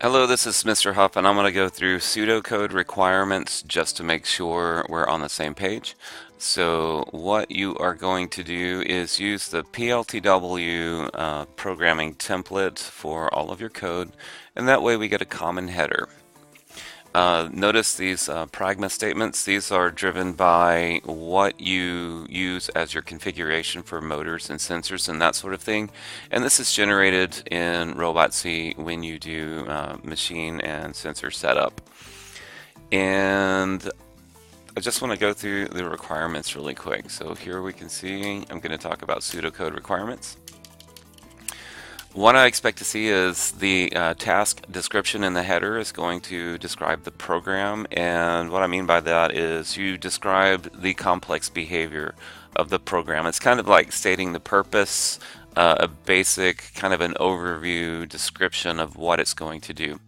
Hello, this is Mr. Huff, and I'm going to go through pseudocode requirements just to make sure we're on the same page. So what you are going to do is use the PLTW programming template for all of your code, and that way we get a common header. Notice these pragma statements. These are driven by what you use as your configuration for motors and sensors and that sort of thing. And this is generated in Robot C when you do machine and sensor setup. And I just want to go through the requirements really quick. So here we can see I'm going to talk about pseudocode requirements. What I expect to see is the task description in the header is going to describe the program, and what I mean by that is you describe the complex behavior of the program. It's kind of like stating the purpose, a basic kind of an overview description of what it's going to do.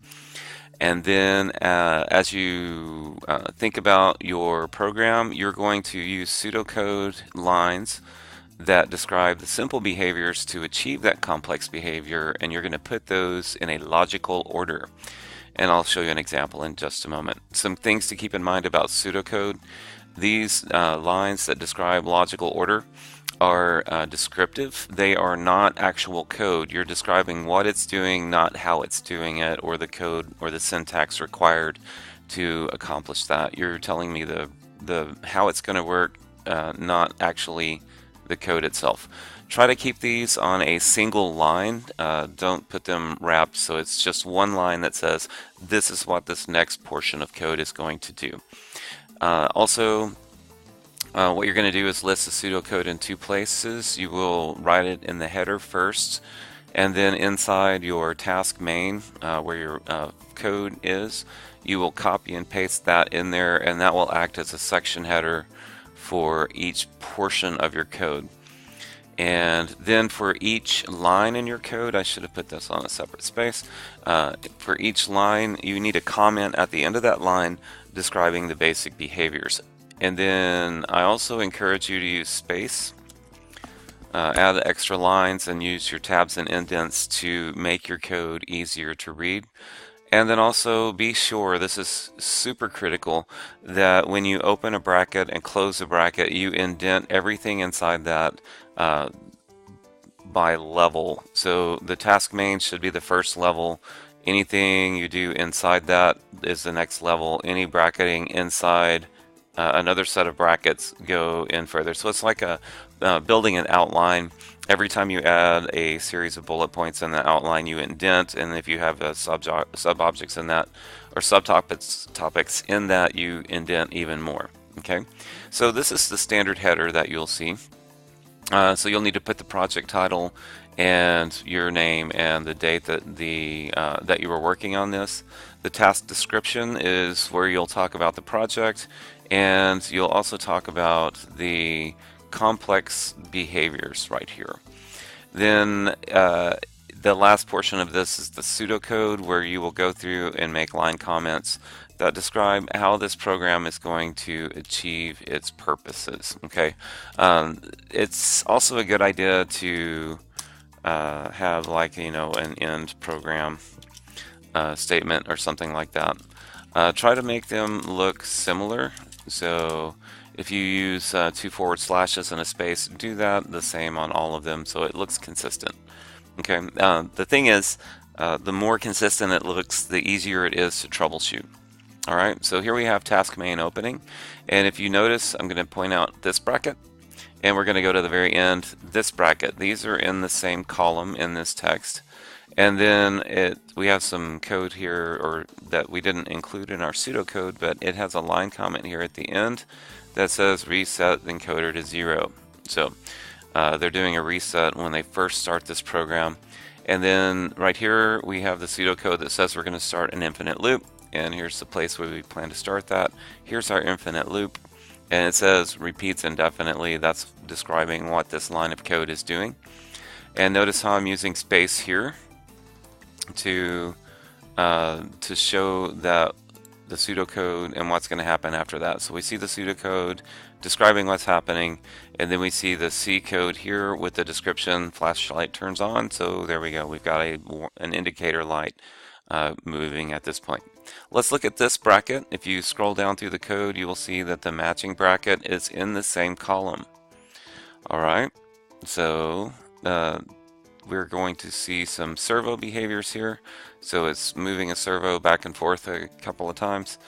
And then as you think about your program, you're going to use pseudocode lines that describe the simple behaviors to achieve that complex behavior, and you're going to put those in a logical order. And I'll show you an example in just a moment. Some things to keep in mind about pseudocode. These lines that describe logical order are descriptive. They are not actual code. You're describing what it's doing, not how it's doing it, or the code or the syntax required to accomplish that. You're telling me the how it's going to work, not actually the code itself. Try to keep these on a single line. Don't put them wrapped so it's just one line that says this is what this next portion of code is going to do. Also, what you're going to do is list the pseudocode in two places. You will write it in the header first, and then inside your task main, where your code is, you will copy and paste that in there, and that will act as a section header for each portion of your code. And then for each line in your code, I should have put this on a separate space. For each line, you need a comment at the end of that line describing the basic behaviors. And then I also encourage you to use space, add extra lines, and use your tabs and indents to make your code easier to read. And then also be sure, this is super critical, that when you open a bracket and close a bracket, you indent everything inside that by level. So the task main should be the first level. Anything you do inside that is the next level. Any bracketing inside another set of brackets go in further. So it's like a building an outline. Every time you add a series of bullet points in the outline, you indent, and if you have sub-objects in that, or subtopics in that, you indent even more. Okay, so this is the standard header that you'll see. So you'll need to put the project title and your name and the date that that you were working on this. The task description is where you'll talk about the project, and you'll also talk about the complex behaviors right here. Then the last portion of this is the pseudocode, where you will go through and make line comments that describe how this program is going to achieve its purposes. Okay, it's also a good idea to have, like, an end program statement or something like that. Try to make them look similar. So if you use 2 forward slashes and a space, do that the same on all of them so it looks consistent. Okay, the thing is, the more consistent it looks, the easier it is to troubleshoot. Alright, so here we have task main opening, and if you notice, I'm going to point out this bracket, and we're going to go to the very end, this bracket. These are in the same column in this text. And then we have some code here, or that we didn't include in our pseudocode, but it has a line comment here at the end that says reset encoder to 0. So they're doing a reset when they first start this program. And then right here we have the pseudocode that says we're going to start an infinite loop, and here's the place where we plan to start that. Here's our infinite loop, and it says repeats indefinitely. That's describing what this line of code is doing. And notice how I'm using space here to show that the pseudocode and what's going to happen after that. So we see the pseudocode describing what's happening, and then we see the C code here with the description. Flashlight turns on, so there we go. We've got an indicator light moving at this point. Let's look at this bracket. If you scroll down through the code, you will see that the matching bracket is in the same column. All right, so we're going to see some servo behaviors here. So it's moving a servo back and forth a couple of times,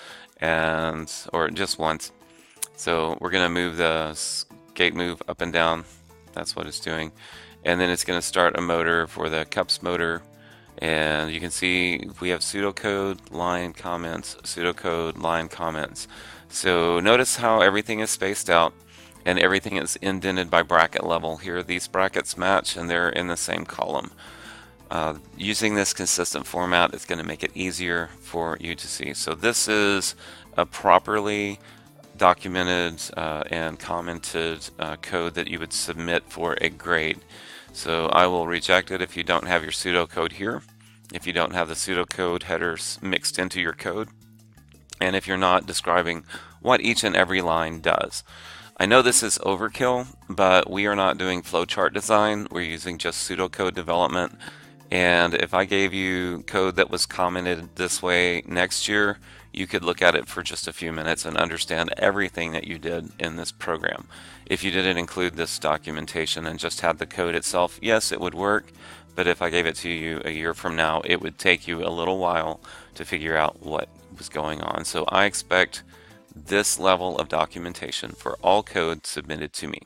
or just once. So we're going to move the gate move up and down. That's what it's doing. And then it's going to start a motor for the cups motor. And you can see we have pseudocode, line comments, pseudocode, line comments. So notice how everything is spaced out and everything is indented by bracket level. Here these brackets match and they're in the same column. Using this consistent format is going to make it easier for you to see. So this is a properly documented and commented code that you would submit for a grade. So I will reject it if you don't have your pseudocode here, if you don't have the pseudocode headers mixed into your code, and if you're not describing what each and every line does. I know this is overkill, but we are not doing flowchart design. We're using just pseudocode development. And if I gave you code that was commented this way next year, you could look at it for just a few minutes and understand everything that you did in this program. If you didn't include this documentation and just had the code itself, yes, it would work. But if I gave it to you a year from now, it would take you a little while to figure out what was going on. So I expect this level of documentation for all code submitted to me.